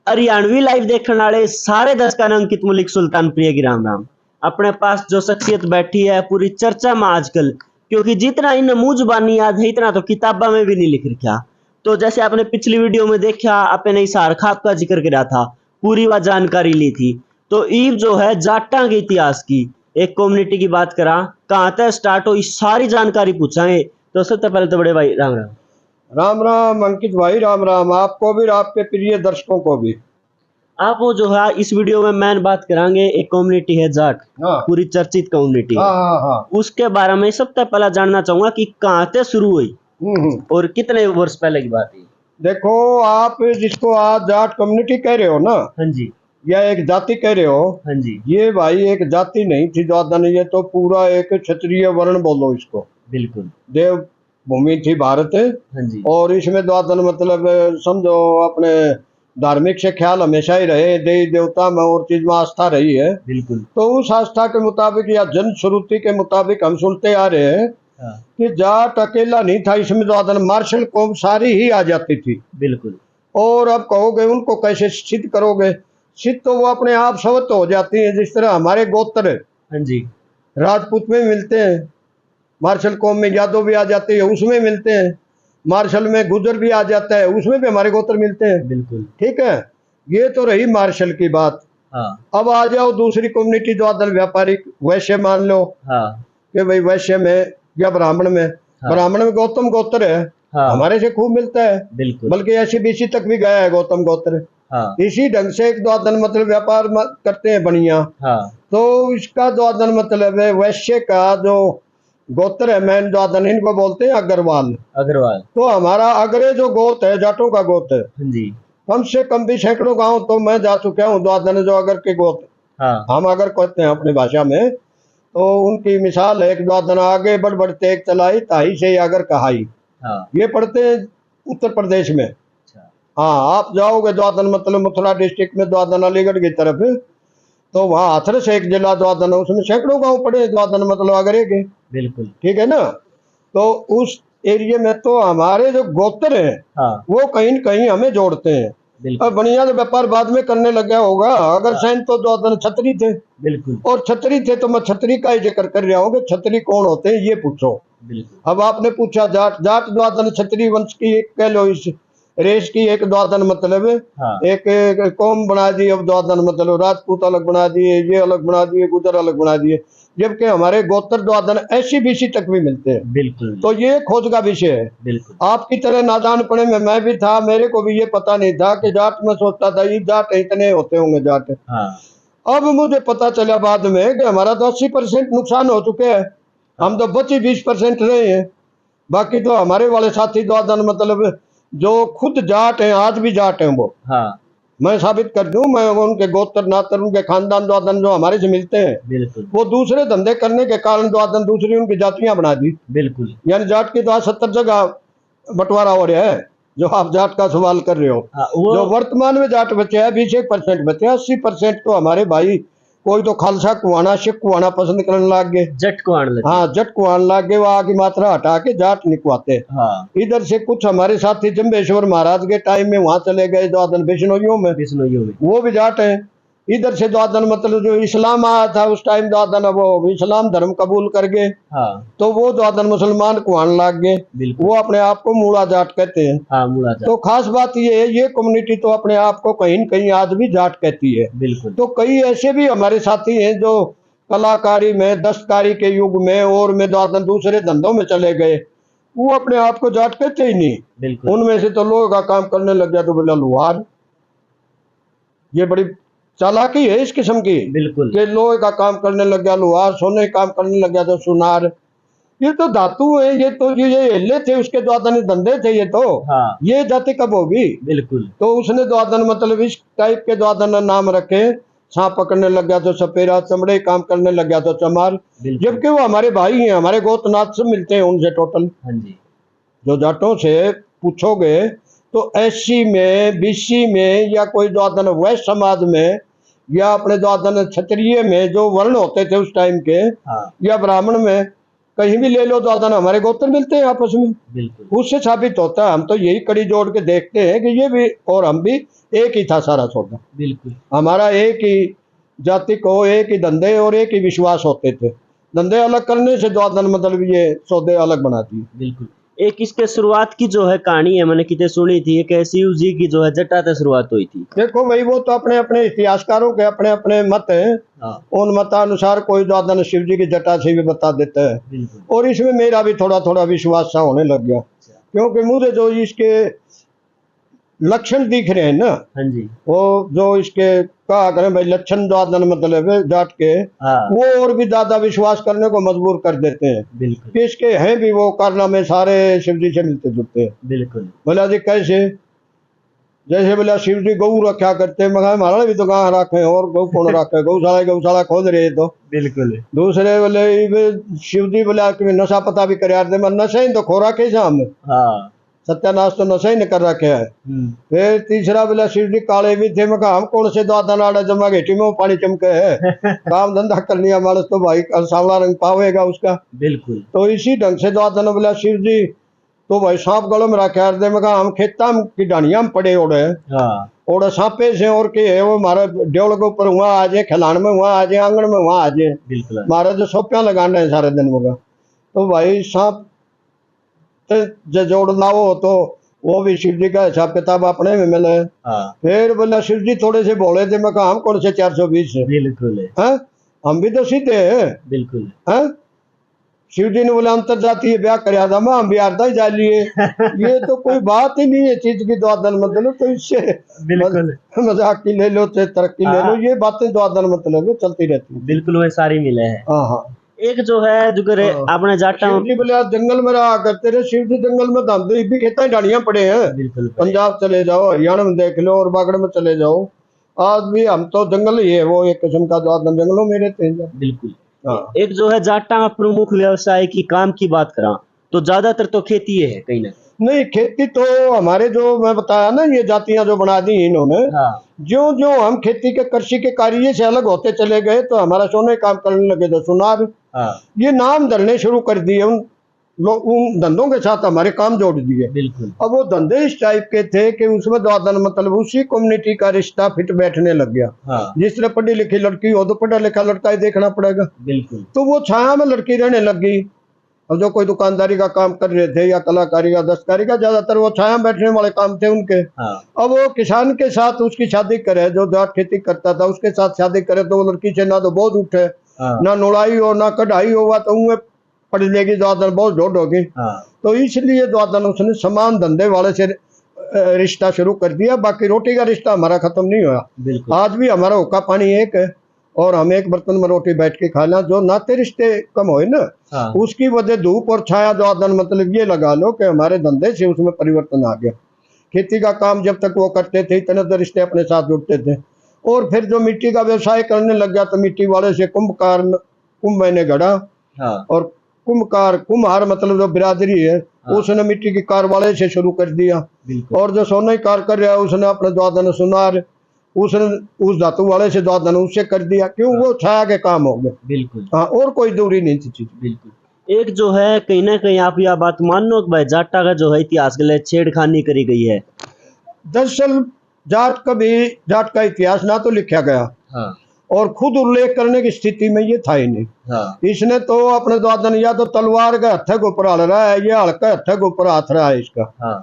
Haryanvi live देखने वाले सारे दर्शकों ने अंकित मलिक सुल्तानप्रिय की राम राम। अपने पास जो शख्सियत बैठी है पूरी चर्चा में आजकल, क्योंकि जितना इन मुंह जुबानी याद है इतना तो किताबा में भी नहीं लिख रखा। तो जैसे आपने पिछली वीडियो में देखा, आपने हिसार खाप का जिक्र करा था, पूरी वह जानकारी ली थी। तो ईव जो है जाटा के इतिहास की एक कम्युनिटी की बात करा, कहाँ तक स्टार्ट हो, इस सारी जानकारी पूछाएंगे। तो सबसे पहले तो बड़े भाई राम राम। राम राम अंकित भाई, राम राम आपको भी, आपके प्रिय दर्शकों को भी। आप वो जो है इस वीडियो में मैन बात करांगे, एक कम्युनिटी है जाट, हाँ पूरी चर्चित कम्युनिटी है। हाँ। उसके बारे में सबसे पहले जानना चाहूंगा कि कहाँ से शुरू हुई और कितने वर्ष पहले की बात है। देखो, आप जिसको आज जाट कम्युनिटी कह रहे हो ना, हाँ जी, या एक जाति कह रहे हो, हाँ जी, ये भाई एक जाति नहीं थी ज्यादा नहीं, ये तो पूरा एक क्षत्रिय वर्ण बोलो इसको। बिल्कुल। देव भूमि थी भारत। हाँ जी, और इसमें द्वादन मतलब समझो अपने धार्मिक से ख्याल हमेशा ही रहे, देवी देवता में और चीज में आस्था रही है। बिल्कुल। तो उस आस्था के मुताबिक या जन श्रुति के मुताबिक हम सुनते आ रहे हैं कि जाट अकेला नहीं था इसमें, द्वादन मार्शल कौम सारी ही आ जाती थी। बिल्कुल। और अब कहोगे उनको कैसे सिद्ध करोगे, सिद्ध तो वो अपने आप स्वत हो जाती है। जिस तरह हमारे गोत्र हाँ जी, राजपूत में मिलते हैं, मार्शल कौम में यादव भी आ जाते हैं, उसमें मिलते हैं, मार्शल में गुजर भी आ जाता है, उसमें भी हमारे गोत्र मिलते हैं। बिल्कुल। ठीक है, ये तो रही मार्शल की बात। हाँ, अब आ जाओ दूसरी कम्युनिटी द्वादन व्यापारिक, वैश्य मान लो हाँ, कि भाई वैश्य में या ब्राह्मण में। हाँ। ब्राह्मण में गौतम गोत्र है, हाँ, हमारे से खूब मिलता है, बिल्कुल। बल्कि ऐसी बीसी तक भी गया है गौतम गोत्र। हाँ, इसी ढंग से एक द्वादन मतलब व्यापार करते हैं बनिया। हाँ, तो इसका द्वादन मतलब है वैश्य का जो गोत्र है, मैन द्वादन इनको बोलते हैं अग्रवाल। अग्रवाल। तो हमारा अग्रे जो गोत्र है, जाटों का गोत्र, हाँ जी, कम से कम भी सैकड़ों गांव तो मैं जा चुका हूँ द्वादन जो अगर के गोत्र, हाँ, हम अगर कहते हैं अपनी भाषा में। तो उनकी मिसाल है, एक द्वादन आगे बढ़ बढ़ते एक चलाई, ताही से अगर कहाई। हाँ। ये पढ़ते हैं उत्तर प्रदेश में। अच्छा। हाँ, आप जाओगे द्वादन मतलब मथुरा डिस्ट्रिक्ट में, द्वादन अलीगढ़ की तरफ, तो वहाँ हाथरस एक जिला द्वादन है, उसमें सैकड़ों गांव पड़े द्वादन मतलब आगरे के। बिल्कुल। ठीक है ना। तो उस एरिया में तो हमारे जो गोत्र हैं, हाँ, वो कहीं न कहीं हमें जोड़ते हैं। बिल्कुल। और बढ़िया तो व्यापार बाद में करने लग गया होगा। अगर सैन तो द्वादन छतरी थे, बिल्कुल। और छतरी थे तो मैं छतरी का ही जिक्र कर रहा हूँ कि छतरी कौन होते हैं ये पूछो। बिल्कुल। अब आपने पूछा जाट, जाट द्वादन छतरी वंश की एक कह लो, इस रेस की एक द्वादन मतलब हाँ, एक कौम बना दी। अब द्वादन मतलब राजपूत अलग बना दिए, ये अलग बना दिए, गुजर अलग बना दिए, जबकि हमारे गोत्र द्वादन ऐसी बीसी तक भी मिलते हैं। बिल्कुल। तो ये खोज का विषय है। बिल्कुल। आपकी तरह नादानपने में मैं भी था, मेरे को भी ये पता नहीं था कि जाट में सोचता था ये जाट इतने होते होंगे जाट। हाँ, अब मुझे पता चला बाद में कि हमारा तो 80% नुकसान हो चुके हैं, हम तो बची 20% रहे हैं। बाकी तो हमारे वाले साथी द्वादन मतलब जो खुद जाट हैं, आज भी जाट हैं वो, हाँ, मैं साबित कर दूं, मैं उनके गोत्र नातर उनके खानदान द्वादन जो हमारे से मिलते हैं, बिल्कुल। वो दूसरे धंधे करने के कारण द्वादन दूसरी उनकी जातियां बना दी। बिल्कुल। यानी जाट की तो आज 70 जगह बंटवारा हो रहा है। जो आप जाट का सवाल कर रहे हो, हाँ, जो वो वर्तमान में जाट बचे हैं 20% बचे, 80% तो हमारे भाई कोई तो खालसा कुआना शिख कुआना पसंद करने लग गए। जट को आने लगे। हाँ, जट कुआन लग गए, वहां की मात्रा हटा के जाट निकवाते। हाँ, इधर से कुछ हमारे साथी जम्बेश्वर महाराज के टाइम में वहां चले गए द्वादन बिश्नोइयों में, बिश्नोइयों में। वो भी जाट हैं। इधर से द्वादन मतलब जो इस्लाम आया था उस टाइम, द्वादन वो इस्लाम धर्म कबूल कर गए, हाँ, तो वो द्वादन मुसलमान कुआन लग गए। बिल्कुल। वो अपने आप को मूड़ा जाट कहते हैं। हाँ, मूड़ा जाट। तो खास बात ये है, ये कम्युनिटी तो अपने आप को कहीं न कहीं आज भी जाट कहती है। बिल्कुल। तो कई ऐसे भी हमारे साथी हैं जो कलाकारी में, दस्तकारी के युग में और में द्वादन दूसरे धंधों में चले गए, वो अपने आप को जाट कहते ही नहीं। बिल्कुल। उनमें से तो लोगों का काम करने लग गया तो बोला लुहार। ये बड़ी चालाकी है इस किस्म की बिल्कुल। कि लोहे का काम करने लग गया लुहार, सोने का काम करने लग गया तो सुनार। ये तो धातु है, ये तो ये हिले थे उसके द्वादन धंधे थे ये तो। हाँ, ये जाति कब होगी। बिल्कुल। तो उसने द्वादन मतलब इस टाइप के द्वादन नाम रखे। सांप पकड़ने लग गया तो सपेरा, चमड़े काम करने लग गया तो चमार। बिल्कुल। जबकि वो हमारे भाई हैं, हमारे गोतनाथ से मिलते हैं उनसे टोटल। हाँ जी, जो जाटों से पूछोगे तो एससी में, बीसी में, या कोई द्वादन वैश्य समाज में, या अपने द्वादन क्षत्रिय में जो वर्ण होते थे उस टाइम के, हाँ, या ब्राह्मण में, कहीं भी ले लो द्वादन हमारे गोत्र मिलते हैं आपस में। बिल्कुल उससे साबित होता है, हम तो यही कड़ी जोड़ के देखते हैं कि ये भी और हम भी एक ही था सारा सौदा। बिल्कुल हमारा एक ही जाति को एक ही धंधे और एक ही विश्वास होते थे। धंधे अलग करने से द्वादन मतलब ये सौदे अलग बना दिए। बिल्कुल। एक इसके शुरुआत की जो है कहानी है मैंने कितने सुनी थी, एक शिव जी की जो है जटा से शुरुआत हुई थी। देखो भाई वो तो अपने अपने इतिहासकारों के अपने अपने मत हैं। हाँ उन मतानुसार कोई द्वादन शिव जी की जटा से भी बता देता है। बिल्कुल। और इसमें मेरा भी थोड़ा थोड़ा विश्वास सा होने लग गया, क्योंकि मुझे जो इसके लक्षण दिख रहे हैं ना, हाँ जी वो जो इसके कहा करें भाई लक्षण द्वादन मतलब है जाट के, हाँ वो और भी ज्यादा विश्वास करने को मजबूर कर देते हैं बिल्कुल कि इसके हैं भी वो कारनामे सारे शिव जी से मिलते जुलते हैं। बिल्कुल बोला जी कैसे? जैसे बोला शिव जी गऊ रखा करते, मगर हमारा भी तो गाँव रखे और गऊ कौन रखे, गौशाला खोद रहे तो। बिल्कुल दूसरे बोले शिव जी बोला कि नशा पता भी कर दे, मैं नशा ही तो खोरा के शाम हाँ सत्यानाश तो नशा ही न कर रखे है। फिर तीसरा बोला शिव जी काले भी थे, मैं हम कौन से द्वादन आड़ा जमा घेटी में वो पानी चमके है काम धंधा कर लिया मानस तो भाई सांवला रंग पावेगा उसका। बिल्कुल तो इसी ढंग से द्वादन बोला शिव जी तो भाई सांप गलों में रखे दे, मैं हम खेता की डानिया में पड़े ओढ़े हाँ ओढ़े सांपे से और के है वो हमारे डेवल के ऊपर हुआ आ जाए, खिलान में हुआ आ जाए, आंगन में हुआ आ जाए, बिल्कुल हमारे जो सोपियां लगाना है सारे दिन होगा। तो भाई सांप जो जोड़ना हो तो वो भी शिव जी का हिसाब किताब अपने में मिले। हाँ फिर बोला शिव जी थोड़े से बोले थे, मैं हम कौन से 420 है बिल्कुल हैं? हम भी तो सीधे हैं बिल्कुल हैं? शिव जी ने बोला अंतर जातीय ब्याह कराया था, मैं हम बिहार ही जा लिए ये तो कोई बात ही नहीं है चीज की द्वादन मतलब। तो इससे बिल्कुल मजाक की ले लो चाहे तरक्की ले लो, ये बातें द्वादन मतलब चलती रहती है। बिल्कुल वही सारी मिले हैं। हाँ हाँ एक जो है जो करे आपने जाटा शिव जी बोले आज जंगल में रहा करते रहे, शिव जी जंगल में धाम भी खेता डालियां पड़े हैं। बिल्कुल पंजाब चले जाओ, हरियाणा में देख लो और बागड़ में चले जाओ, आज भी हम तो जंगल ही है, वो एक किस्म का द्वादन जंगलों में रहते हैं। बिल्कुल। हाँ। एक जो है जाटा का प्रमुख व्यवसाय की काम की बात करा तो ज्यादातर तो खेती है कहीं ना। नहीं खेती तो हमारे जो मैं बताया ना ये जातियां जो बना दी इन्होंने, हाँ जो जो हम खेती के कृषि के कार्य से अलग होते चले गए तो हमारा सोने काम करने लगे तो सुनार हाँ ये नाम धरने शुरू कर दिए, उन धंधों के साथ हमारे काम जोड़ दिए। बिल्कुल अब वो धंधे इस टाइप के थे कि उसमें द्वादन मतलब उसी कम्युनिटी का रिश्ता फिट बैठने लग गया। हाँ जिस तरह पढ़ी लिखी लड़की हो तो पढ़ा लिखा लड़का ही देखना पड़ेगा, बिल्कुल तो वो छाया में लड़की रहने लग गई। अब जो कोई दुकानदारी का काम कर रहे थे या कलाकारी का दस्तकारी का, ज्यादातर वो छाया में बैठने वाले काम थे उनके। हाँ अब वो किसान के साथ उसकी शादी करे, जो जाट खेती करता था उसके साथ शादी करे तो वो लड़की से ना तो बोझ उठे, हाँ ना नुड़ाई हो ना कढ़ाई होगा, तो उनमें पड़ लेगी द्वादन बहुत जोड़ होगी। हाँ तो इसलिए द्वादन उसने समान धंधे वाले से रिश्ता शुरू कर दिया। बाकी रोटी का रिश्ता हमारा खत्म नहीं हुआ, बिल्कुल आज भी हमारा हुक्का पानी एक है और हम एक बर्तन में रोटी बैठ के खाना। जो नाते रिश्ते कम हुए ना, हाँ उसकी वजह धूप और छाया द्वादन मतलब ये लगा लो कि हमारे धंधे से उसमें परिवर्तन आ गया। खेती का काम जब तक वो करते थे इतने तो रिश्ते अपने साथ जुड़ते थे, और फिर जो मिट्टी का व्यवसाय करने लग गया तो मिट्टी वाले से कुंभ मैंने गढ़ा, हाँ और कुम्हार मतलब जो बिरादरी है उसने मिट्टी की कार वाले से शुरू कर दिया, बिल्कुल और जो सोने की कार कर रहा है उसने अपने द्वादन सुनार उसने उस धातु वाले से द्वादन उससे कर दिया, क्यों वो छाया के काम हो गए। बिल्कुल हाँ और कोई दूरी नहीं थी चीज। बिल्कुल। एक जो है कहीं ना कहीं आप यह बात मान लो कि भाई जाटा का जो है इतिहास के लिए छेड़खानी करी गई है। दरअसल जाट का इतिहास ना तो लिखा गया हाँ और खुद उल्लेख करने की स्थिति में ये था ही नहीं। हाँ इसने तो अपने द्वादन या तो तलवार के हत्थे के ऊपर हल रहा है या हल्का हत्थे के ऊपर हाथ रहा है इसका। हाँ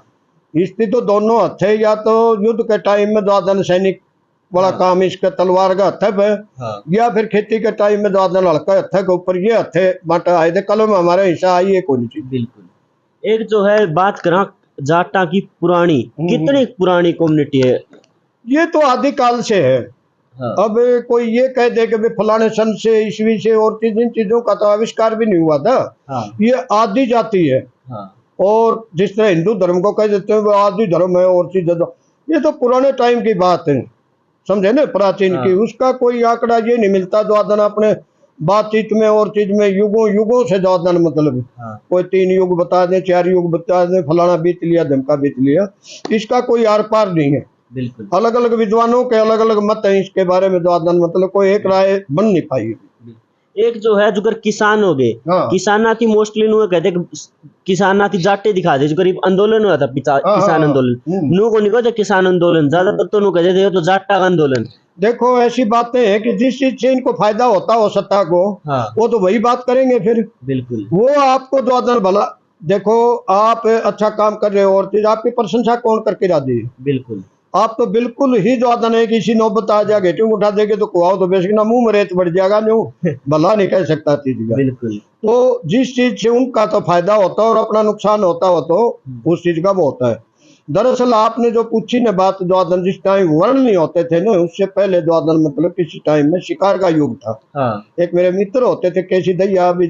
इसकी तो दोनों हत्थे, या तो युद्ध के टाइम में द्वादन सैनिक बड़ा काम इसका तलवार का हत्थे पे, या फिर खेती के टाइम में द्वादन हल्का हत्थे के ऊपर ये हत्थे बांटा आए थे। कल में हमारे हिस्सा आई है कोई चीज। बिल्कुल। एक जो है बात करा जाटा की पुरानी, कितनी पुरानी कम्युनिटी है? ये तो आदिकाल से है। हाँ। अब कोई ये कह दे कि भाई फलाने सन से ईस्वी से और इन चीजों का तो आविष्कार भी नहीं हुआ था। हाँ। ये आदि जाति है। हाँ। और जिस तरह हिंदू धर्म को कह देते हैं वो आदि धर्म है और चीज, ये तो पुराने टाइम की बात है, समझे ना, प्राचीन की। उसका कोई आंकड़ा ये नहीं मिलता। द्वादन अपने बातचीत में और चीज में युगों से द्वादन मतलब कोई 3 युग बता दें, 4 युग बता दें, फलाना बीत लिया धमका बीत लिया, इसका कोई आर पार नहीं है। बिल्कुल। अलग अलग विद्वानों के अलग अलग मत हैं इसके बारे में। द्वादन मतलब कोई एक राय बन नहीं पाई। एक जो है जो किसान हो गए, हाँ। किसाना थी मोस्टली नु कहते किसाना थी जाटे दिखा दे जो गरीब आंदोलन हुआ था किसान आंदोलन नु को नहीं कहते किसान आंदोलन, ज्यादातर तो नु कहते थे तो जाटा का आंदोलन। देखो ऐसी बातें हैं कि जिस चीज से इनको फायदा होता हो सत्ता को, हाँ। वो तो वही बात करेंगे फिर। बिल्कुल। वो आपको जो अदर भला, देखो आप अच्छा काम कर रहे हो और चीज आपकी प्रशंसा कौन करके राजी है? बिल्कुल। आप तो बिल्कुल ही जो अदन है किसी नौबत आ जाएगी क्यों उठा देंगे तो कुआओ तो बेसिक ना मुंह में रेत बढ़ जाएगा, न्यू भला नहीं कह सकता चीज का। बिल्कुल। तो जिस चीज से उनका तो फायदा होता है और अपना नुकसान होता हो तो उस चीज का वो होता है। दरअसल आपने जो पूछी ना बात, जो आदन जिस टाइम वर्ण नहीं होते थे ना, उससे पहले जो आदन मतलब किसी टाइम में शिकार का युग था। हाँ। एक मेरे मित्र होते थे केसी दैया, अभी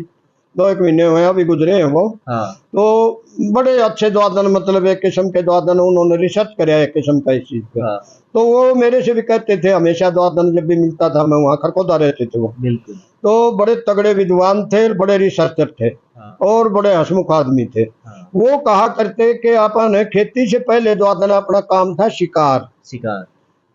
2-1 महीने हुए अभी गुजरे हैं वो। हाँ। तो बड़े अच्छे द्वादन मतलब एक किस्म के द्वादन उन्होंने रिसर्च कराया एक किस्म का इस चीज पे। हाँ। तो वो मेरे से भी कहते थे हमेशा, द्वादन जब भी मिलता था मैं वहाँ खरकोदा रहते थे वो। बिल्कुल। तो बड़े तगड़े विद्वान थे, बड़े रिसर्चर थे। हाँ। और बड़े हंसमुख आदमी थे। हाँ। वो कहा करते कि अपन खेती से पहले द्वादन अपना काम था शिकार।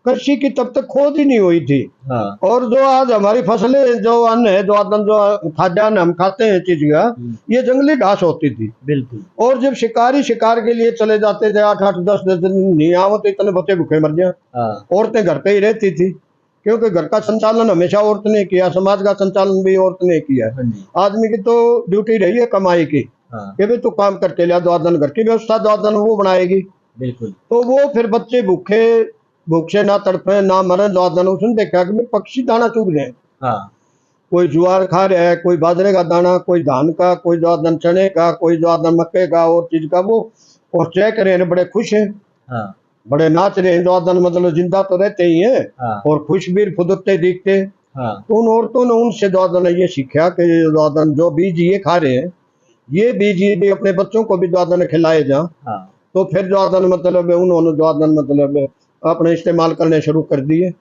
कृषि की तब तक खोज ही नहीं हुई थी। हाँ। और जो आज हमारी फसलें जो अन्न है, द्वादन जो खाद्यान्न हम खाते हैं चीज का, ये जंगली घास होती थी। बिल्कुल। और जब शिकारी शिकार के लिए चले जाते थे 8-8 10-10 दिन नहीं आओ तो इतने बच्चे भूखे मर जाए। हाँ। औरतें घर पे ही रहती थी क्योंकि घर का संचालन हमेशा औरत ने किया, समाज का संचालन भी औरत ने किया। आदमी की तो ड्यूटी रही है कमाई की। हाँ। कि भी तू काम करके लिया, द्वादन घर की व्यवस्था द्वादन वो बनाएगी। बिल्कुल। तो वो फिर बच्चे भूख से ना तड़पे ना मरे, द्वादन उसने देखा कि पक्षी दाना चुग रहे हैं। हाँ। कोई ज्वार खा रहा है, कोई बाजरे का दाना, कोई धान का, कोई द्वादन चने का, कोई द्वादन मक्के का और चीज का वो, और चेक रहे हैं, बड़े खुश हैं। हाँ। बड़े नाच रहे हैं। द्वादन मतलब जिंदा तो रहते ही हैं। हाँ। और खुश भी फुदकते दिखते। हाँ। तो उन औरतों ने उनसे द्वादन ये सीखा कि द्वादन जो बीज ये खा रहे हैं, ये बीज ये अपने बच्चों को भी द्वादन खिलाए जा। हाँ। तो फिर द्वादन मतलब उन्होंने द्वादन मतलब अपने इस्तेमाल करने शुरू कर दिए।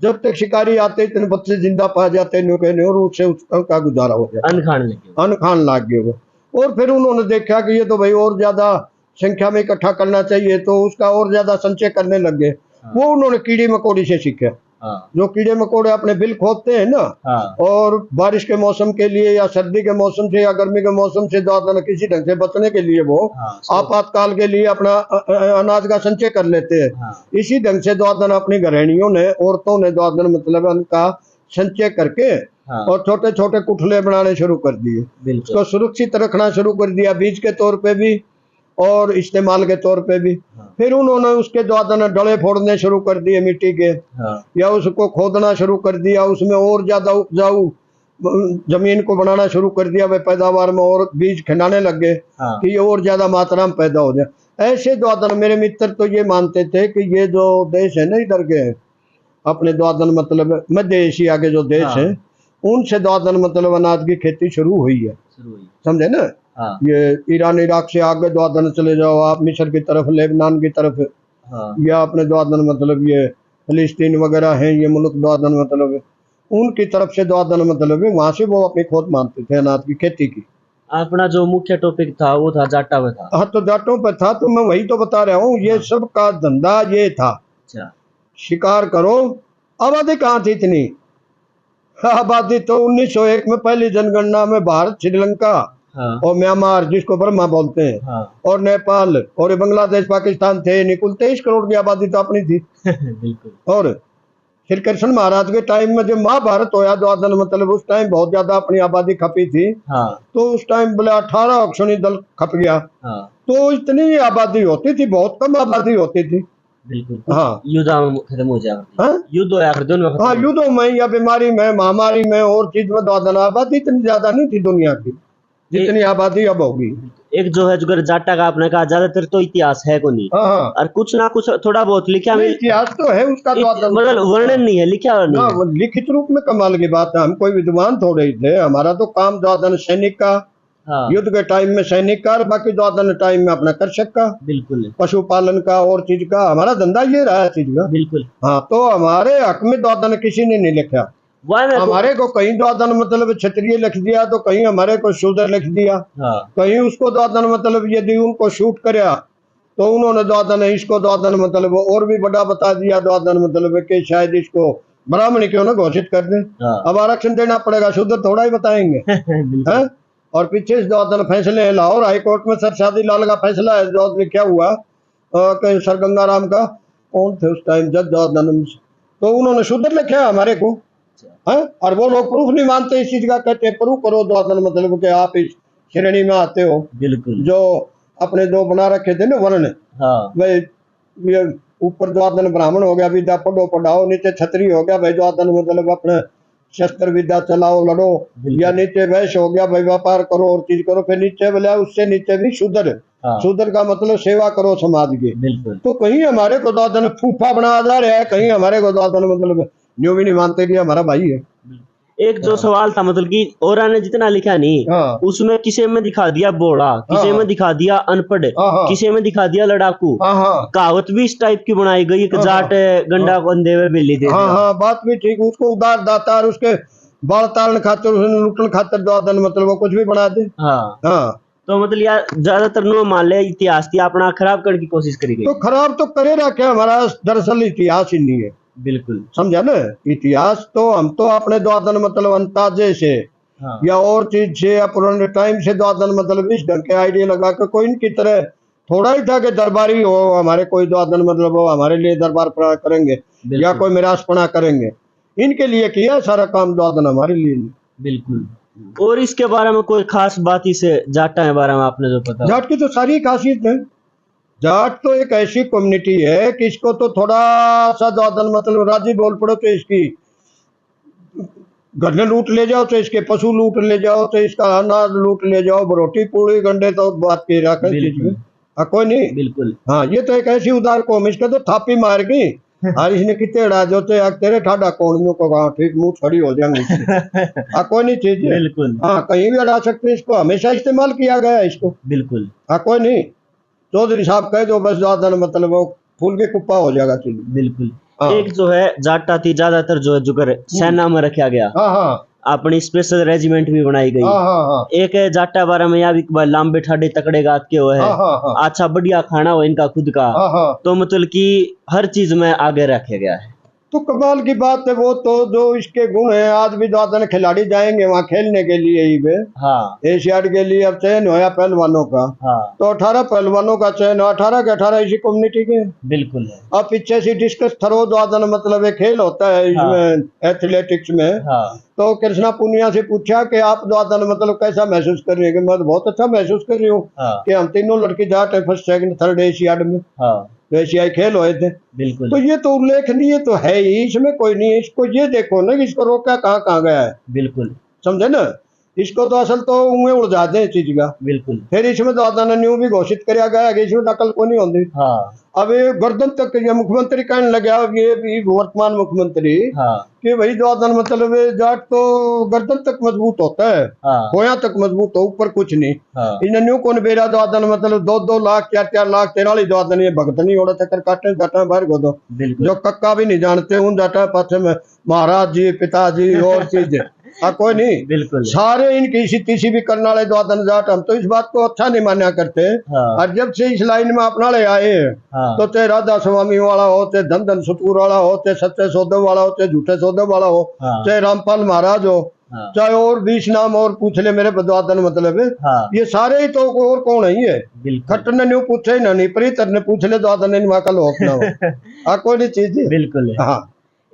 जब तक शिकारी आते इतने बच्चे जिंदा पा जाते और उससे उसका गुजारा हो जाता, अन्न खान लग गए वो। और फिर उन्होंने देखा कि ये तो भाई और ज्यादा संख्या में इकट्ठा करना चाहिए, तो उसका और ज्यादा संचय करने लग गए। हाँ। वो उन्होंने कीड़ी मकोड़ी से सीखा। हाँ। जो कीड़े मकोड़े अपने बिल खोदते हैं ना। हाँ। और बारिश के मौसम के लिए या सर्दी के मौसम से या गर्मी के मौसम से द्वादन किसी ढंग से बचने के लिए वो आपातकाल के लिए अपना अनाज का संचय कर लेते हैं। हाँ। इसी ढंग से द्वादन अपनी गृहिणियों ने, औरतों ने द्वादन मतलब उनका संचय करके हाँ। और छोटे छोटे कुठले बनाने शुरू कर दिए। उसको सुरक्षित रखना शुरू कर दिया, बीज के तौर पे भी और इस्तेमाल के तौर पे भी। हाँ। फिर उन्होंने उसके द्वादन डले फोड़ने शुरू कर दिए मिट्टी के। हाँ। या उसको खोदना शुरू कर दिया, उसमें और ज्यादा उपजाऊ जमीन को बनाना शुरू कर दिया। वे पैदावार में और बीज खिलाने लग गए। हाँ। कि ये और ज्यादा मात्रा में पैदा हो जाए। ऐसे द्वादन मेरे मित्र तो ये मानते थे कि ये जो देश है ना इधर के अपने द्वादन मतलब मध्य एशिया के जो देश हाँ। है, उनसे द्वादन मतलब अनाज की खेती शुरू हुई है। समझे ना। हाँ। ये ईरान इराक से आगे द्वादन चले जाओ आप मिस्र की तरफ, लेबनान की तरफ। हाँ। या अपने द्वादन मतलब ये फिलिस्तीन वगैरह हैं, ये मुल्क द्वादन मतलब उनकी तरफ से द्वादन मतलब वहां से वो अपनी खोद मानते थे अनाज की खेती की। अपना जो मुख्य टॉपिक था वो था जाटा पे था। हाँ, तो जाटों पे था, तो मैं वही तो बता रहा हूँ। ये सब का धंधा ये था। अच्छा। शिकार करो। आबादी कहाँ थी इतनी? आबादी तो 1901 में पहली जनगणना में भारत, श्रीलंका हाँ। और म्यांमार जिसको बर्मा बोलते हैं हाँ। और नेपाल और बांग्लादेश पाकिस्तान थे। निकुल 23 करोड़ की आबादी तो अपनी थी। बिल्कुल। और श्री कृष्ण महाराज के टाइम में जब महाभारत होया द्वादन मतलब उस टाइम बहुत ज्यादा अपनी आबादी खपी थी। हाँ। तो उस टाइम बोले 18 अक्षौणी दल खप गया। हाँ। तो इतनी आबादी होती थी, बहुत कम आबादी होती थी। बिल्कुल। हाँ। युद्ध खत्म हो जाएगा। हाँ, युद्धों में या बीमारी में, महामारी में और चीज में द्वादन आबादी इतनी ज्यादा नहीं थी दुनिया की जितनी आबादी अब होगी। एक जो है जो जाटा का आपने कहा ज्यादातर तो इतिहास है को नहीं। हाँ। और कुछ ना कुछ थोड़ा बहुत लिखा में इतिहास तो है उसका, मतलब वर्णन नहीं है, लिखा नहीं। लिखित रूप में कमाल की बात है। हम कोई विद्वान थोड़े ही थे, हमारा तो काम द्वादन सैनिक का। हाँ। युद्ध के टाइम में सैनिक का, बाकी द्वादन टाइम में अपना कृषक का। बिल्कुल। पशुपालन का और चीज का हमारा धंधा ये रहा चीज का। बिल्कुल। हाँ, तो हमारे हक में द्वादन किसी ने नहीं लिखा। हमारे को कहीं द्वादन मतलब क्षत्रिय लिख दिया, तो कहीं हमारे को शूद्र लिख दिया। हाँ। कहीं उसको द्वादन मतलब यदि उनको शूट कराया तो उन्होंने द्वादन इसको द्वादन मतलब और भी बड़ा बता दिया। द्वादन मतलब कि शायद इसको ब्राह्मण क्यों ना घोषित कर दें। हाँ। अब आरक्षण देना पड़ेगा, शूद्र थोड़ा ही बताएंगे बिल्कुल। हैं। और पीछे से जो फैसले हैं, लाहौर हाई कोर्ट में सर शादी लाल का फैसला है जो लिखा हुआ कि सर गंगाराम का कौन थे उस टाइम जज, तो उन्होंने शूद्र लिखा है हमारे को है। और वो लोग प्रूफ नहीं मानते इस चीज का, कहते हैं प्रूफ करो जो मतलब कि आप इस श्रेणी में आते हो। बिल्कुल। जो अपने दो बना रखे थे ना वर्ण, हाँ। भाई ये ऊपर जो ब्राह्मण हो गया, विद्या पढ़ो पढ़ाओ, नीचे छत्री हो गया भाई जो मतलब अपने शस्त्र विद्या चलाओ लड़ो, या नीचे वैश्य हो गया भाई व्यापार करो और चीज करो, फिर नीचे बोला उससे नीचे भी शूद्र। हाँ। शूद्र का मतलब सेवा करो समाज की। बिल्कुल। तो कहीं हमारे को दादन फूफा बना जा रहा है, कहीं हमारे को दादन मतलब न्यू भी नहीं मानते कि हमारा भाई है। एक जो सवाल था मतलब कि औरा ने जितना लिखा नहीं, हाँ। उसमें किसी में दिखा दिया बोड़ा, किसी में दिखा दिया अनपढ़, हाँ। किसी में दिखा दिया लड़ाकू। हाँ। कहावत भी इस टाइप की बनाई गई कि जाट गंडा को अंधे में बिल्ली दे हाँ दिया। हाँ, बात भी ठीक। उसको उदार दाता और उसके बाल तारण खातर, उसने लुटन खातर दादन मतलब वो कुछ भी बना दे। हाँ। हाँ। तो मतलब यार ज्यादातर नो मान ले इतिहास की अपना खराब करने की कोशिश करी गई। तो खराब तो करे रखे, हमारा दरअसल इतिहास ही नहीं है। बिल्कुल। समझा ना, इतिहास तो हम तो अपने द्वादन मतलब अंताजे से हाँ। या और चीज से या पुराने टाइम से द्वादन मतलब इस ढंग के आइडिया लगा के, कोई इनकी तरह थोड़ा ही था कि दरबारी हो हमारे कोई द्वादन मतलब वो हमारे लिए दरबार पड़ा करेंगे या कोई मिरासपना करेंगे, इनके लिए किया सारा काम द्वादन, हमारे लिए नहीं। बिल्कुल। और इसके बारे में कोई खास बात इसे जाटा के बारे में आपने जो पता? जाट की तो सारी खासियत है। जाट तो एक ऐसी कम्युनिटी है कि इसको तो थोड़ा सा द्वादन मतलब राजी बोल पड़ो तो इसकी घर लूट ले जाओ, तो इसके पशु लूट ले जाओ, तो इसका अनाज लूट ले जाओ, रोटी पूड़ी गंडे तो बात की रखा चीज में। हाँ कोई नहीं। बिल्कुल। हाँ, ये तो एक ऐसी उदार कौम, इसका तो थापी मार गई और इसने कितने अड़ा जो तेरे ठाडा कौन को कहा ठीक मुंह छड़ी हो जाएंगे। हाँ कोई नहीं चीज है। बिल्कुल। हाँ कहीं भी अड़ा सकते, इसको हमेशा इस्तेमाल किया गया है इसको। बिल्कुल। हाँ कोई नहीं, चौधरी साहब कह दो बस ज्यादा मतलब वो फूल के कुप्पा हो जाएगा चीज। बिल्कुल। एक जो है जाटा थी ज्यादातर जो है जुगर सेना में रखा गया। हाँ हाँ। अपनी स्पेशल रेजिमेंट भी बनाई गई। हाँ हाँ हाँ। एक है जाटा बारे में यार लांबे ठाडे तकड़े गात के हो है। हाँ हाँ हाँ। अच्छा बढ़िया खाना हो इनका खुद का। हाँ हाँ। तो मतलब कि हर चीज में आगे रखा गया है। तो कमाल की बात है वो तो, जो इसके गुण है। आज भी दादन खिलाड़ी जाएंगे वहाँ खेलने के लिए ही वे। हाँ। एशियाड के लिए अब चयन होया पहलवानों का। हाँ। तो 18 पहलवानों का चयन, 18 के 18 इसी कम्युनिटी के। बिल्कुल है। अब पीछे से डिस्कस थ्रो दादन मतलब एक खेल होता है इसमें। हाँ। एथलेटिक्स में। हाँ। तो कृष्णा पुनिया से पूछा कि आप दादन मतलब कैसा महसूस कर रही है? मैं बहुत अच्छा महसूस कर रही हूँ। हाँ। कि हम तीनों लड़के जाट है, फर्स्ट सेकंड थर्ड एशियाड में। हाँ। तो एशियाई खेल हुए थे। बिल्कुल। तो ये तो उल्लेखनीय तो है ही, इसमें कोई नहीं है। इसको ये देखो ना कि इसको रोका कहाँ गया है। बिल्कुल। समझे ना, इसको तो असल तो उंगे उलझा दे चीज का। बिल्कुल। फिर इसमें तो आदान न्यू भी घोषित किया गया कि इसमें नकल को नहीं होती। हाँ। अब ये गर्दन तक ये मुख्यमंत्री कहने लगा, ये भी वर्तमान मुख्यमंत्री। हाँ। कि भाई जो आदान मतलब जाट तो गर्दन तक मजबूत होता है। हाँ। होया तक मजबूत हो, ऊपर कुछ नहीं। हाँ। इन न्यू कौन बेरा जो आदान मतलब 2-2 लाख 4-4 लाख 43 जो आदान ये भगत नहीं हो चक्कर काटने जाटा बाहर गो दो। जो कक्का भी नहीं जानते उन जाटा पास में महाराज जी पिताजी और चीज। हाँ कोई नहीं। बिल्कुल। सारे इनकी सीती भी करने वाले द्वादन जाट, हम तो इस बात को अच्छा नहीं मान्या करते। हाँ। और जब से इस लाइन में अपना ले आए। हाँ। तो चाहे राधा स्वामी वाला हो, चाहे धन धन सुतपुर वाला हो, चाहे सच्चे सौदे वाला हो, चाहे झूठे सौदे वाला हो। हाँ। चाहे रामपाल महाराज हो। हाँ। चाहे और 20 नाम और पूछ ले मेरे द्वादन मतलब। हाँ। ये सारे ही तो और कौन है? खट्टर ने न्यू पूछे ना नहीं, प्रीतर ने पूछ ले द्वादन इन वाकल हो अपना। हाँ कोई नहीं चीज। बिल्कुल। हाँ।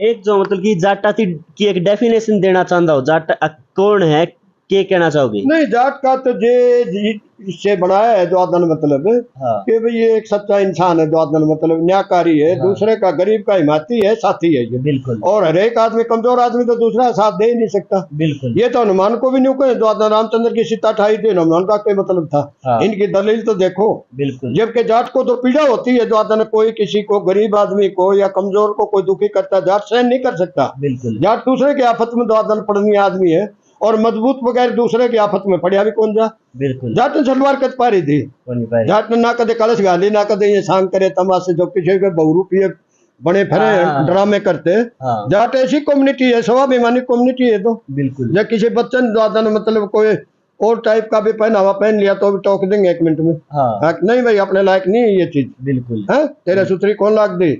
एक जो मतलब कि जाटा की एक डेफिनेशन देना चाहता हूँ, जाट कौन है, क्या कहना चाहोगे? नहीं, जाट का तो जे इससे बनाया है द्वादन मतलब। हाँ। कि भाई ये एक सच्चा इंसान है, द्वादन मतलब न्यायकारी है। हाँ। दूसरे का गरीब का हिमाती है, साथी है ये। बिल्कुल। और हर एक आदमी, कमजोर आदमी तो दूसरा साथ दे ही नहीं सकता। बिल्कुल। ये तो हनुमान को भी नहीं कहे, द्वादन रामचंद्र की सीता ठाई थी, हनुमान का क्या मतलब था? हाँ। इनकी दलील तो देखो। बिल्कुल। जबकि जाट को तो पीड़ा होती है, द्वादन कोई किसी को गरीब आदमी को या कमजोर को कोई दुखी करता, जाट सहन नहीं कर सकता। बिल्कुल। जाट दूसरे के आफत में द्वादन पड़नी आदमी है, और मजबूत बगैर दूसरे की आफत में पड़िया भी कौन जा। बिल्कुल। जाट ने सलवार कद पारी थी। जाट ने ना कदे कलश गाली, ना कदे ये सांग करे तमाशे, जो किसी के बहुरूपी बने फिरे ड्रामे करते। हाँ। जाट ऐसी कम्युनिटी है, स्वाभिमानी कम्युनिटी है। तो बिल्कुल। जब किसी बच्चे ने दादन मतलब कोई और टाइप का भी पहनावा पहन लिया तो भी टोक देंगे 1 मिनट में। हाँ। नहीं भाई अपने लायक नहीं है ये चीज। बिल्कुल है, तेरे सूत्री कौन लाग दे।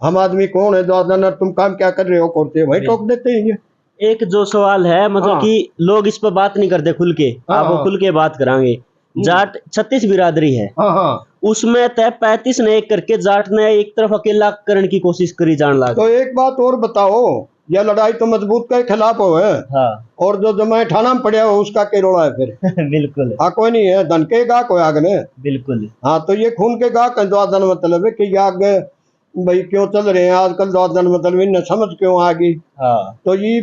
हम आदमी कौन है दादन, तुम काम क्या कर रहे हो करते हो, वही टोक देते हैं ये। एक जो सवाल है मतलब हाँ। कि लोग इस पर बात नहीं करते खुल के, हाँ, आप वो हाँ। खुल के बात करांगे। जाट 36 बिरादरी है, हाँ हाँ। उसमें तय 35 ने एक करके जाट ने एक तरफ अकेला करने की कोशिश करी जान लगा। तो एक बात और बताओ, यह लड़ाई तो मजबूत के खिलाफ हो है, हाँ और जो जमाए ठाणा में पड़े हो उसका क्या रोड़ा है फिर? बिल्कुल हाँ कोई नहीं है, धन के गाहक हो आग ने। बिल्कुल। हाँ तो ये खून के गाहक है दादन, मतलब है कि आग भाई क्यों चल रहे हैं आजकल दादन, मतलब इन्हें समझ क्यों आ गई। हाँ तो ये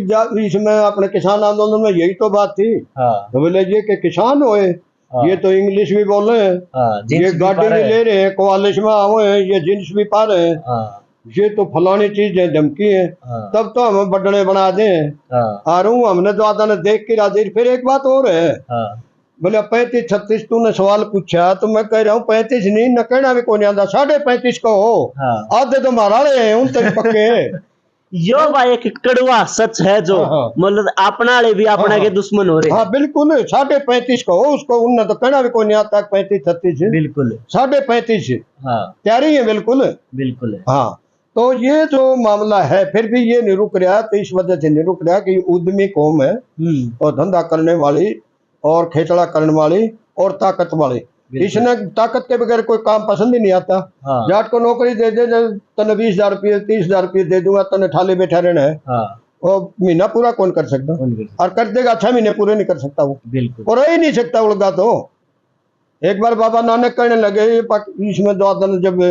इसमें अपने किसान आंदोलन में यही तो बात थी। हाँ तो बोले ये कि किसान होए, हाँ ये तो इंग्लिश भी बोल रहे हैं, हाँ, ये जींस भी गाड़ी पा भी रहे हैं। ले रहे हैं, कॉलेज में आए हैं, ये जींस भी पा रहे हैं, हाँ ये तो फलानी चीज है, धमकी है। हाँ तब तो हमें बड़ने बना दें। हाँ आ रहा हूँ, हमने तो आधा ने देख के राजी। फिर एक बात और है, हाँ बोले 35-36 तूने सवाल पूछा, तो मैं कह रहा हूँ 35 नहीं, न कहना भी कौन आता, 35.5 को हो। हाँ। आधे तो माराड़े हैं उन तक पक्के। यो भाई एक कड़वा सच है जो हाँ, हाँ। मतलब अपना वाले भी अपना हाँ, के हाँ। दुश्मन हो रहे हाँ हैं। बिल्कुल, 35.5 को हो उसको, उनने तो कहना भी कोई नहीं आता 35-36, बिल्कुल 35.5 हाँ तैयारी है बिल्कुल। बिल्कुल है। हाँ तो ये जो मामला है फिर भी ये नहीं रुक रहा, तो इस वजह से नहीं रुक रहा कि उद्यमी कौम है और धंधा करने वाली और खेचड़ा करने वाली और ताकत वाली। इसने ताकत के बगैर कोई काम पसंद ही नहीं आता। हाँ जाट को नौकरी दे दे, तने 20,000 रुपये 30,000 रुपये दे दूंगा, तने ठाले बैठा रहना है, हाँ वो महीना पूरा कौन कर सकता, और कर देगा 6 महीने पूरे नहीं कर सकता वो, बिल्कुल और रह ही नहीं सकता उड़गा। तो एक बार बाबा नानक कहने लगे, इसमें दो जब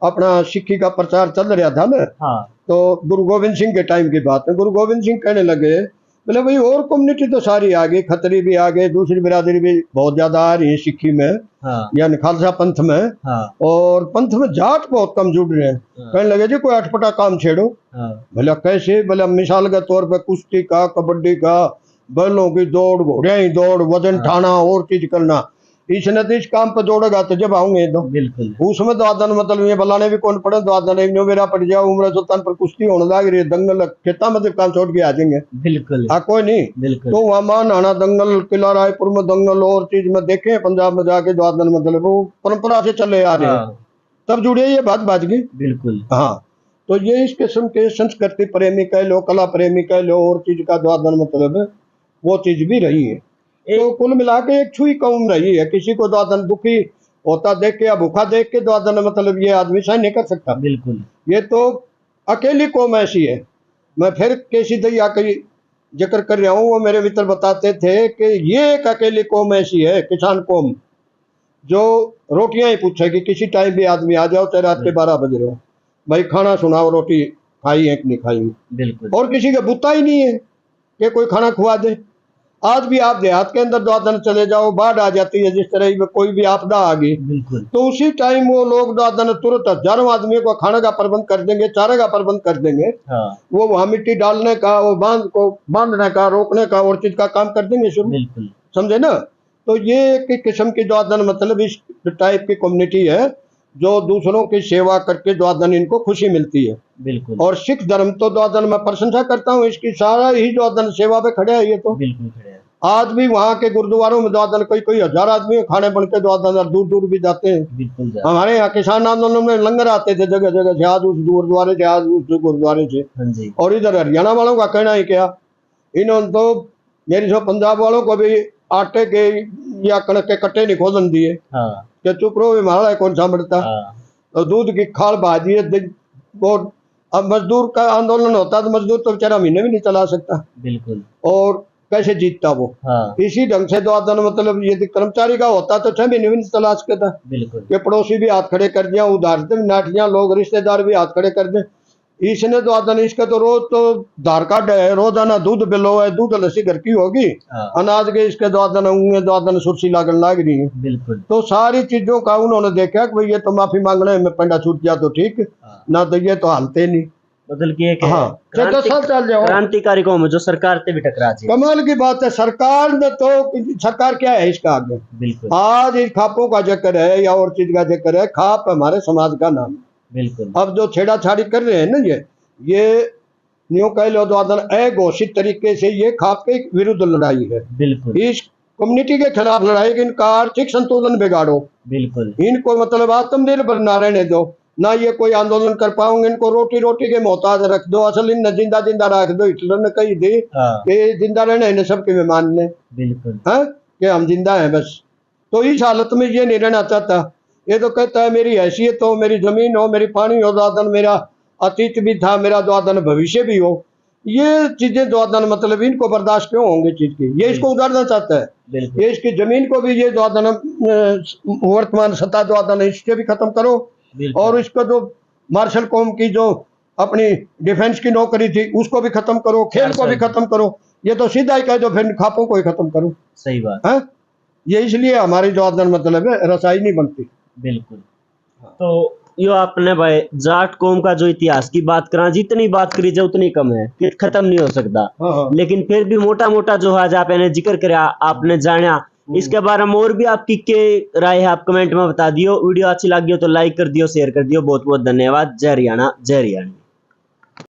अपना सिक्खी का प्रचार चल रहा था ना, हाँ तो गुरु गोविंद सिंह के टाइम की बात है, गुरु गोविंद सिंह कहने लगे, बोले भाई और कम्युनिटी तो सारी आ गई, खतरी भी आ गए, दूसरी बिरादरी भी बहुत ज्यादा आ रही है सिक्खी में, हाँ यानी खालसा पंथ में, हाँ और पंथ में जाट बहुत कम जुड़ रहे हैं। कहने लगे जी कोई अटपटा काम छेड़ो। हाँ बोले कैसे? बोले मिसाल के तौर पे कुश्ती का, कबड्डी का, बैलों की दौड़, घोड़िया की दौड़, वजन ठाना और चीज करना, इसने तो इस काम पर जोड़ेगा तो जब आऊंगे तो बिल्कुल उसमें तो आदन मतलब ये बलाने भी कौन पड़े, तो आदन एक मेरा पड़ जाओ, उम्र सुल्तान पर कुश्ती होने लग रही है, दंगल खेता में तो काम छोड़ के आ जाएंगे। बिल्कुल हाँ कोई नहीं, बिल्कुल तो वहां मान आना दंगल, किला रायपुर में दंगल और चीज में देखे, पंजाब में जाके जो आदन मतलब वो परंपरा से चले आ रहे हैं, हाँ तब जुड़े ये बात बाज गई। बिल्कुल हाँ तो ये इस किस्म के संस्कृति प्रेमी कह लो, कला प्रेमी कह लो, और चीज का जो आदन मतलब है वो चीज भी रही है। तो कुल मिला के एक छुई कौम रही है, किसी को दादन दुखी होता देख के या भूखा देख के दादन मतलब ये आदमी सहन नहीं कर सकता। बिल्कुल ये तो अकेली कौम ऐसी है। मैं फिर केसी दैया का जिक्र कर रहा हूँ, वो मेरे मित्र बताते थे कि ये एक अकेली कौम ऐसी है, किसान कौम, जो रोटियां ही पूछेगी किसी टाइम भी, आदमी आ जाओ चाहे रात के 12 बज रहे हो, भाई खाना सुनाओ, रोटी खाई है कि नहीं खाई, बिल्कुल और किसी का बुता ही नहीं है कि कोई खाना खुआ दे। आज भी आप देहात के अंदर दादन चले जाओ, बाढ़ आ जाती है, जिस तरह में कोई भी आपदा आ गई, बिल्कुल तो उसी टाइम वो लोग दादन तुरंत हजारों आदमियों को खाने का प्रबंध कर देंगे, चारे का प्रबंध कर देंगे, हाँ वो वहां मिट्टी डालने का, वो बांध को बांधने का, रोकने का और चीज का काम कर देंगे शुरू, बिल्कुल समझे ना। तो ये एक किस्म की दादन मतलब इस टाइप की कम्युनिटी है जो दूसरों की सेवा करके दादन इनको खुशी मिलती है। बिल्कुल और सिख धर्म तो दादन मैं प्रशंसा करता हूँ इसकी, सारा ही दादन सेवा पे खड़े है ये तो। बिल्कुल खड़े हैं। आज भी वहाँ के गुरुद्वारों में दादन कोई हजार आदमी खाने बन के दादन दूर दूर भी जाते हैं। बिल्कुल जा हमारे यहाँ किसान आंदोलन में लंगर आते थे जगह जगह से, आज उस गुरुद्वारे से, आज उस गुरुद्वारे से। हाँ जी और इधर हरियाणा वालों का कहना ही क्या, इन्होंने तो मेरी जो पंजाब वालों को भी आटे के या कणक के कट्टे नहीं खोलन दिए हाँ कि चुप रहो, हमारा कौन समझता। हाँ तो दूध की खाल भाजी है वो। अब मजदूर का आंदोलन होता तो मजदूर तो बेचारा महीने भी नहीं चला सकता, बिल्कुल और कैसे जीतता वो। हाँ इसी ढंग से दादन मतलब यदि कर्मचारी का होता तो 6 महीने भी नहीं चला सकता। बिल्कुल ये पड़ोसी भी हाथ खड़े कर दिया, उधार से भी नाट दिया, लोग रिश्तेदार भी हाथ खड़े कर दे। इसने तो आदन इसका तो रोज तो धार कार्ड है, रोजाना दूध बिलो है, दूध लस्सी घर की होगी, हाँ अनाज के इसके दादन होंगे, दादन सुरसी लागन लाग रही है। बिल्कुल तो सारी चीजों का उन्होंने देखा कि भाई ये तो माफी मांगने में पंडा छूट गया तो ठीक, हाँ। ना तो ये तो हालते नहीं। मतलब कि एक हाँ, चल चल जाओ। क्रांतिकारी कौम है जो सरकार से भी टकरा जाए। कमाल की बात है, सरकार ने तो, सरकार क्या है इसका आगे, बिल्कुल आज इन खापों का जिक्र है या और चीज का जिक्र है, खाप हमारे समाज का नाम। बिल्कुल अब जो छेड़ाछाड़ी कर रहे हैं ना, ये न्यू कह लो तो अघोषित तरीके से ये खाप के विरुद्ध लड़ाई है। बिल्कुल इस कम्युनिटी के खिलाफ लड़ाई कि इनका आर्थिक संतुलन बिगाड़ो, बिल्कुल इनको मतलब आत्मनिर्भर ना रहने दो, ना ये कोई आंदोलन कर पाओगे, इनको रोटी रोटी के मोहताज रख दो, असल इन जिंदा जिंदा रख दो। हिटलर ने कही थी कि जिंदा रहना इन्हें सबके मेहमान ने, बिल्कुल हाँ कि हम जिंदा हैं बस। तो इस हालत में ये नहीं रहना चाहता। ये तो कहता है मेरी हैसियत हो, मेरी जमीन हो, मेरी पानी हो, दादन मेरा अतीत भी था, मेरा दादन भविष्य भी हो। ये चीजें दादन मतलब इनको बर्दाश्त क्यों होंगे चीज की, ये इसको उजाड़ना चाहता है। ये इसकी जमीन को भी ये दादन वर्तमान सत्ता दादन इससे भी खत्म करो, और इसको जो मार्शल कौम की जो अपनी डिफेंस की नौकरी थी उसको भी खत्म करो, खेल को भी खत्म करो। ये तो सीधा ही कह दो फिर खापों को ही खत्म करो। सही बात है। ये इसलिए हमारी जो आदन मतलब है रसाई नहीं बनती। बिल्कुल। तो यो आपने भाई जाट कौम का जो इतिहास की बात करा, जितनी बात करी जाए उतनी कम है कि खत्म नहीं हो सकता। हाँ। लेकिन फिर भी मोटा मोटा जो आज आपने जिक्र करा, आपने जाना, इसके बारे में और भी आपकी के राय है आप कमेंट में बता दियो। वीडियो अच्छी लगी हो तो लाइक कर दियो, शेयर कर दियो। बहुत बहुत धन्यवाद। जय हरियाणा, जय हरियाणा।